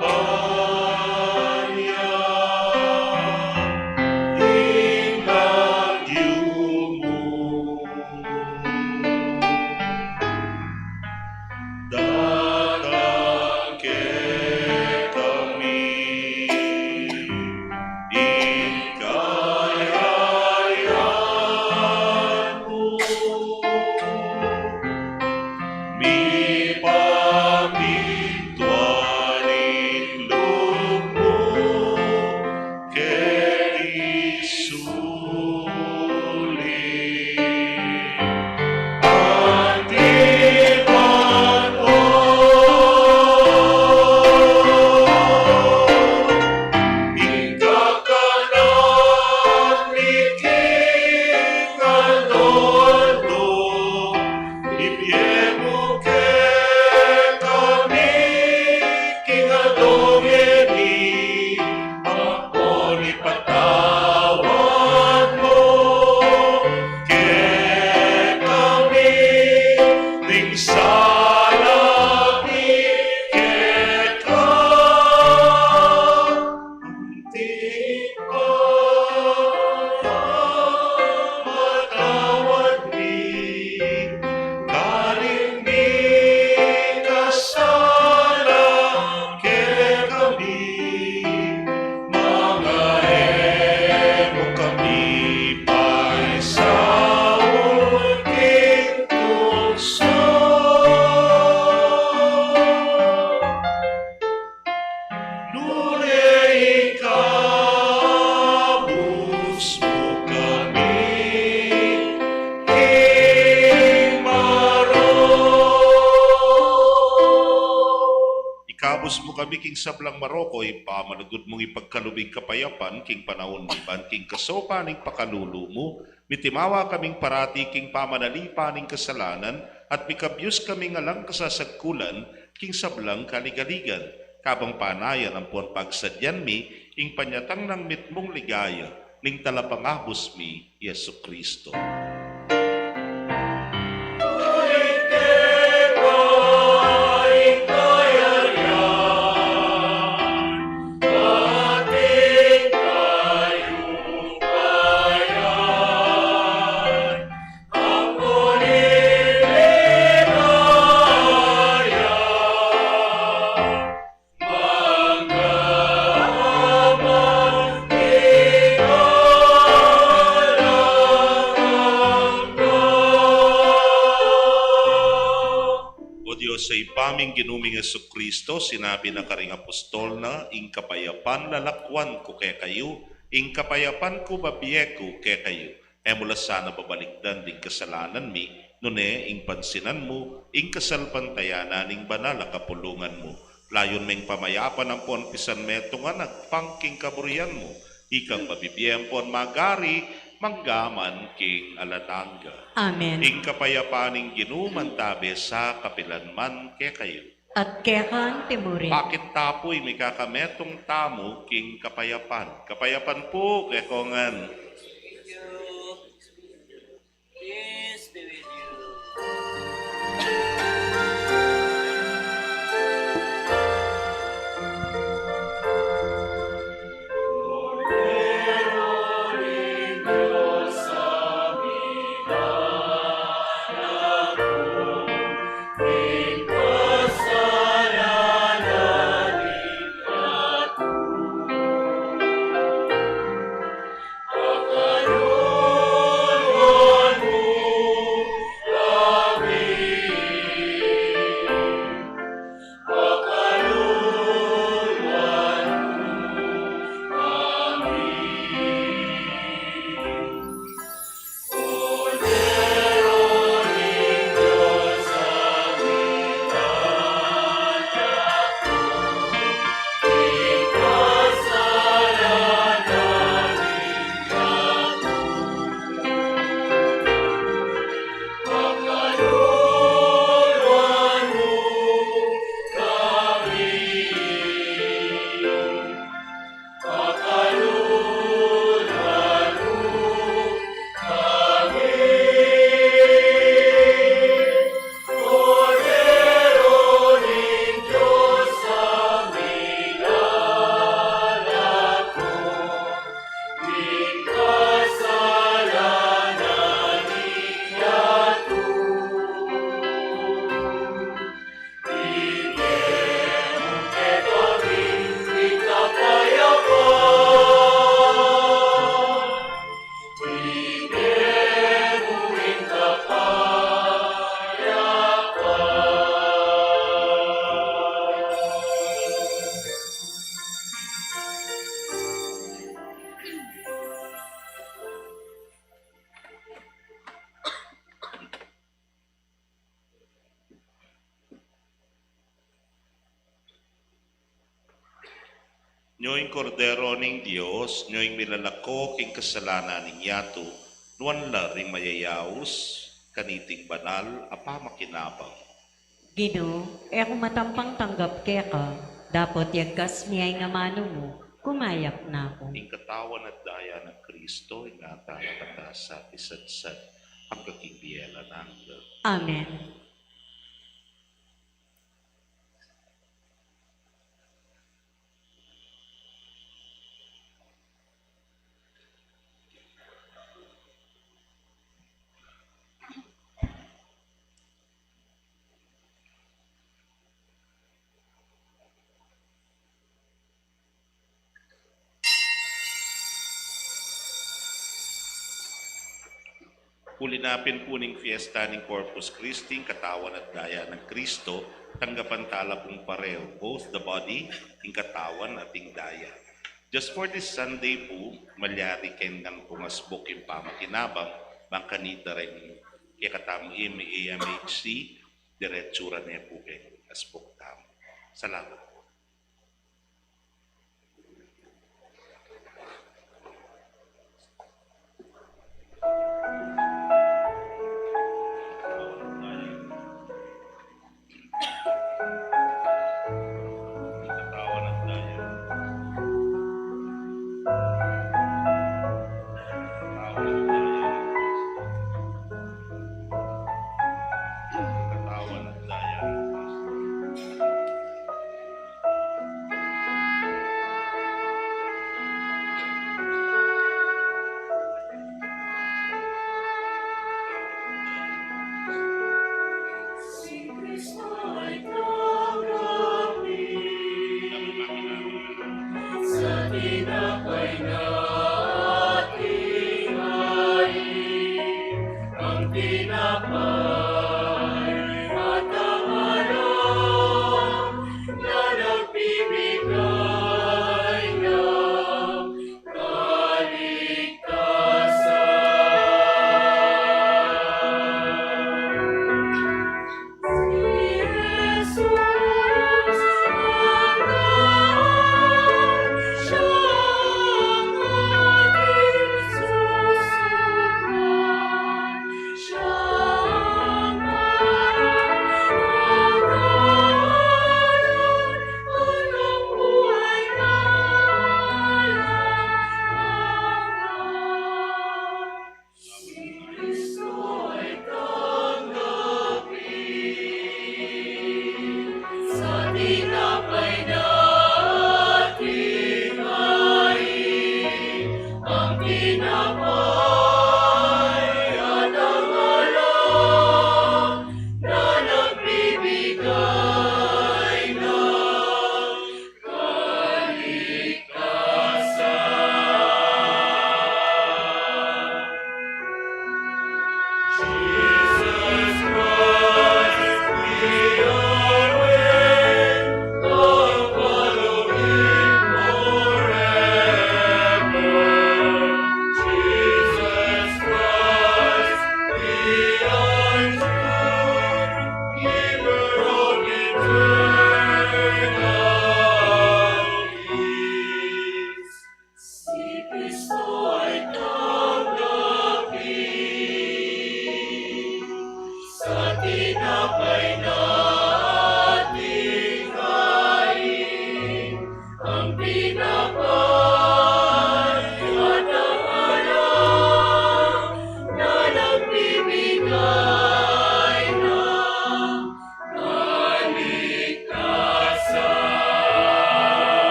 kami, mga emo kami, paisaon king tukso. Nunay ikabus mo kami, King Ikabos mo kami, King Sablang Maroko, ipamanagod mong ipagkalubing kapayapan, King panahon liban, King kasopa ning pakalulu mo, mitimawa kaming parati, King pamanalipa ning kasalanan, at mikabyus kaming alang kasasagkulan, King Sablang kaligaligan, kabang panayan ang puan pagsadyan mi, ing panyatang ng mitmong ligaya, ning talapangabos mi, Yesu Kristo. Sa ipaming ginuming Yesu Kristo, sinabi na karing apostol na, ing kapayapan lalakwan ko kay kayo, ing kapayapan ko babiye ko kay kayo. Mula sana babalikdan ding kasalanan mi, nune ing pansinan mo, ing kasalpantayanan ing banal a kapulungan mo. Layon meng pamayapan ang puan pisan metungan nagpangking kaburian mo, ikang mabibiyan puan magari, manggaman king alatangga. Amen. Ing kapayapaning ginuman tabi sa kapilanman ke kayo. At kekan timurin. Bakit tapoy may kakametong tamo king kapayapan? Kapayapan po, kekongan. Peace be with you. Nyo'y kordero ning Dios, nyo'y milalako king kasalanan ning yato, nuan la ring mayayaos, kaniting banal, apa makinabang. Gino, kung matampang tanggap keka, dapat yagkas miyay nga mano mo, kumayak na ako. Ing katawan at daya ng Kristo, ingata na katasa, isadsad, ang kaking biyela ng Amen. Kulinapin po ning fiesta ng Corpus Christi, katawan at daya ng Kristo, tanggapan tala pong pareho, both the body, ing katawan at ing daya. Just for this Sunday po, malyari ken ngan pumasbok yung pamakinabang, bangkanita rin kaya katamo AMHC, diretsura niya po kayo, asbok tamo. Salamat. Katawan at daya. Katawan at daya. Katawan at daya.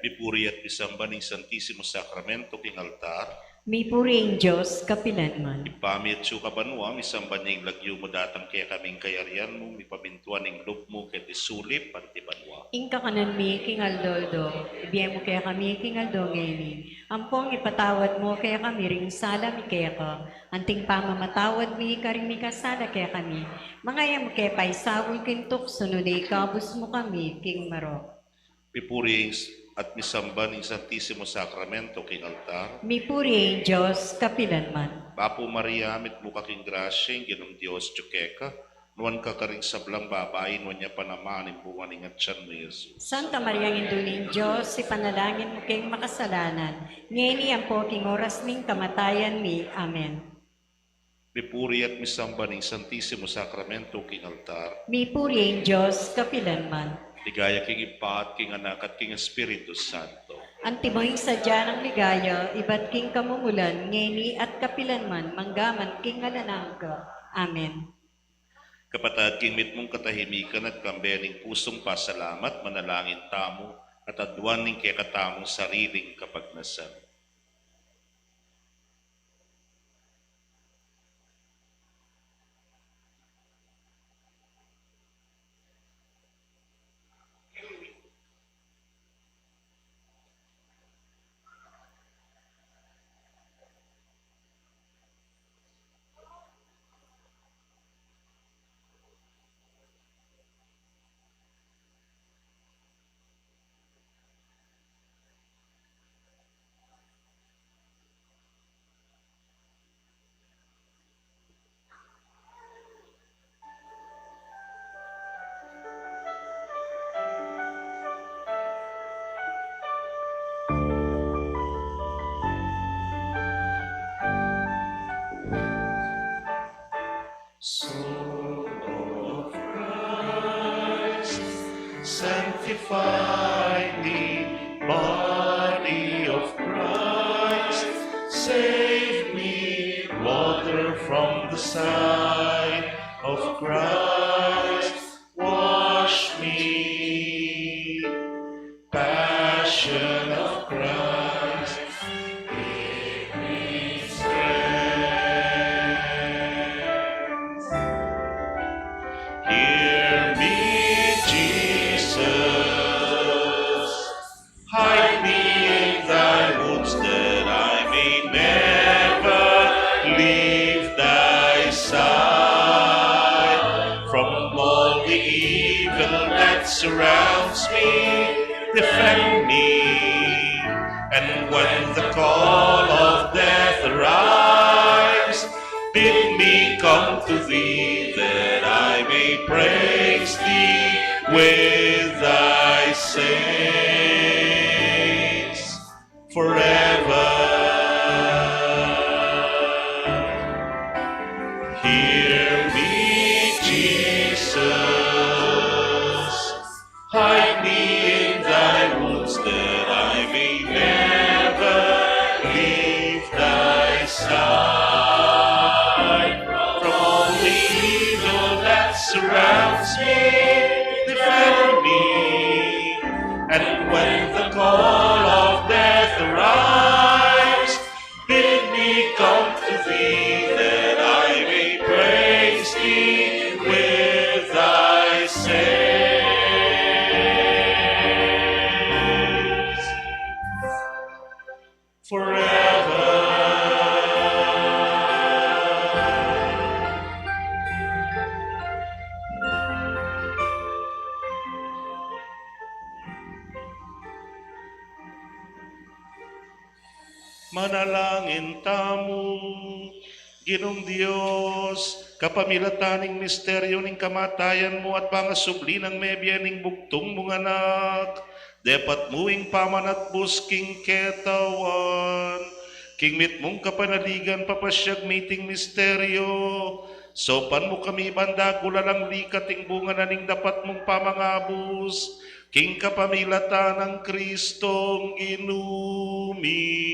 Pipuri at pisamba ng Santisimo Sacramento king altar. Mi puriing Diyos, kapilanman. Ipami at suka banwa, misamba niya yung lagyo mo datang kaya kaming kayarian mo, mipabintuan ng loob mo kaya tisulip, panti banwa. Ingka kanan mi, King Aldoldo, ibigay mo kaya kami, King Aldo ngayon. Ampong ipatawad mo kaya kami, ring sala mi kaya ka. Anting pamamatawad mi, karing mi kasala kaya kami. Mga yam kaya paisawul kintuk, sunod ikabus mo kami, King Maro. Pipuri at misamba ng Santisimo Sacramento king altar. Mi puriing Diyos, kapilanman. Bapo Maria, mit mo kaking grasya, yung ginong Diyos, tsukeka. Nuwan ka karing sablang babae, nuwan niya panamanin, buwaning at siyan mo, Jesus. Santa Maria Induling Diyos, ipanalangin mo kayong makasalanan. Ngayon ang po king oras ning kamatayan mi. Amen. Pipuri at misamba ng Santisimo Sacramento king altar. Mi puriing Diyos, kapilanman. Ligaya king Ipa at king Anak at king Espiritu Santo. Antimoing sadya ng ligaya, iba't king kamumulan, ngeni at kapilanman, manggaman king alanangka. Amen. Kapatid king mitmong katahimikan at kambening pusong pasalamat, manalangin tamo, at adwan ning kaya katamong sariling kapagnasan. sanctify me, body of Christ, save me, water from the side of Christ, wash me, passion of Christ, give me strength. Hear me, Jesus, hide me in thy wounds that I may never leave thy side. From all the evil that surrounds me, defend me. And when the call of death arrives, bid me come to thee, that I may praise thee with thy saints forever. Hear me, Jesus, hide me in thy wounds, that I may never leave thy side. From all the evil that surrounds me, defend me. And when the call of death arrives, bid me come to thee, that I may praise thee with thy saints forever. Manalangin tamo, Ginong Dios, kapamilataning misteryo ning kamatayan mo at pangasubli ng mebya ning bugtong mong anak, dapat muing pamanatbus king ketawan, king mit mong kapanaligan papasyag meeting misteryo, sopan mo kami bandagula lang likating bunga na ning dapat mong pamangabus, king kapamilatan ng Kristong inumi.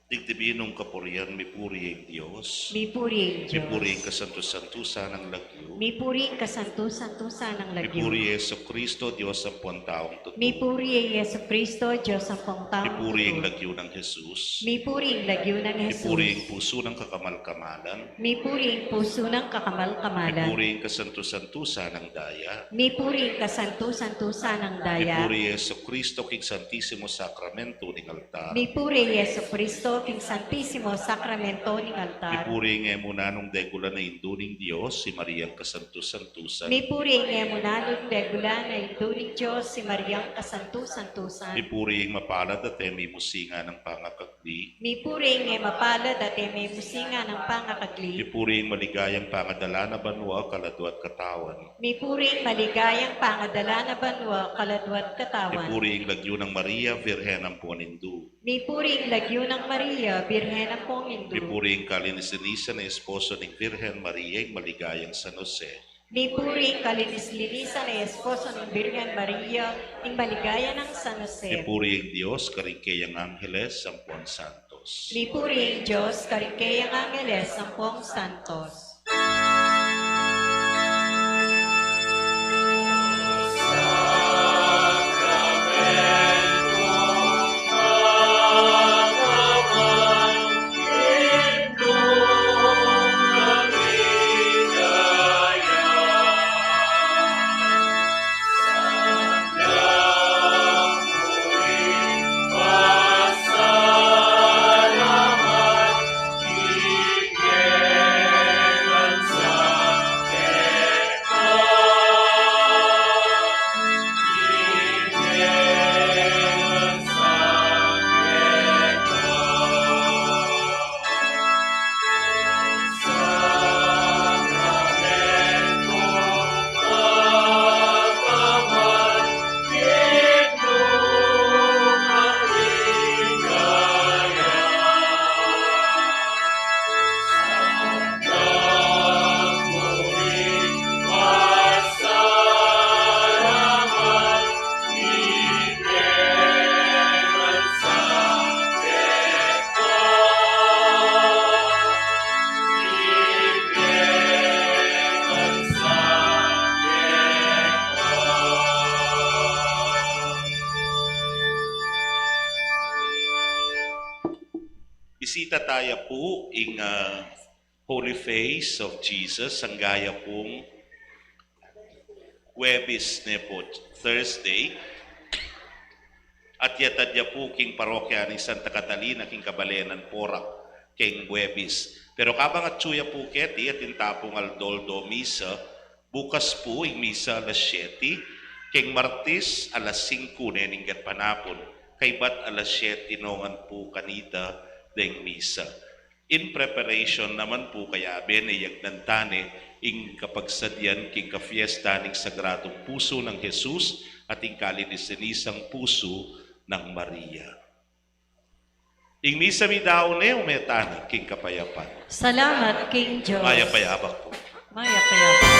Digdibinong kapurian, mipuri ang Diyos. Mipuri ang Mipuri ang Diyos. kasanto-santusa ng lagyo. Mipuri ang kasanto-santusa ng lagyo. Mipuri Yeso Kristo, Diyos ang puwantaong totoo. Mipuri ang Yeso Kristo, Diyos ang pangtaong Mipuri ang totoo. lagyo ng Jesus. Mipuri ang lagyo ng Mipuri ang Jesus. puso ng kakamal-kamalan. Mipuri ang puso ng kakamal-kamalan. Mipuri ang kasanto-santusa ng daya. Mipuri ang kasanto-santusa ng daya. Mipuri Yeso Kristo, king Santisimo Sacramento ng altar. Mipuri ang Yeso Kristo, Santo, king Santisimo, Sakramento ning altar. Mipuri nga muna nung degula na induning Diyos, si Mariang Kasanto-Santusan. Mipuri nga munalod degula na induning Diyos, si Mariang Kasanto-Santusan. Mipuri ang mapalad at may musinga ng pangakagli. Mipuri nga mapalad at may musinga ng pangakagli. Mipuri ang maligayang pangadala na banwa, kaladwa at katawan. Mipuri maligayang pangadala na banwa, kaladwat katawan. Mipuri ang lagyo ng Maria, Virhen ng Puanindu. Mipuri lagyo ng Maria, Birhen ng Pongindu. Mipuri ang kalinis-linisan na esposo ng Virhen Maria, ang maligayang San Jose. Mipuri kalinis-linisan na esposo ng Birhen Maria, ing maligaya ng San Jose. Mipuri ang Diyos, karikayang Angeles, Sampuan Santos. Mipuri ang Diyos, karikayang Angeles, Sampung Santos. Bisita tayo po ing Holy Face of Jesus, ang gaya pong Huwebes ne po Thursday. At yatadya po king parokya ni Santa Catalina king Kabalenan Porak king Huwebes. Pero kabang at suya po keti at intapong aldoldo misa, bukas po ing misa alas 7, king Martes alas 5 neninggat panapon, kay bat alas 7 nongan po kanita deng misa. In preparation naman po kaya beneyag nantane ing kapagsadyan king kafiesta ning sagradong puso ng Jesus at ing kalinisanisang puso ng Maria. Ing misa mi daw ne umetana king kapayapan. Salamat, King Diyos. Maya payabak po. Maya payabak.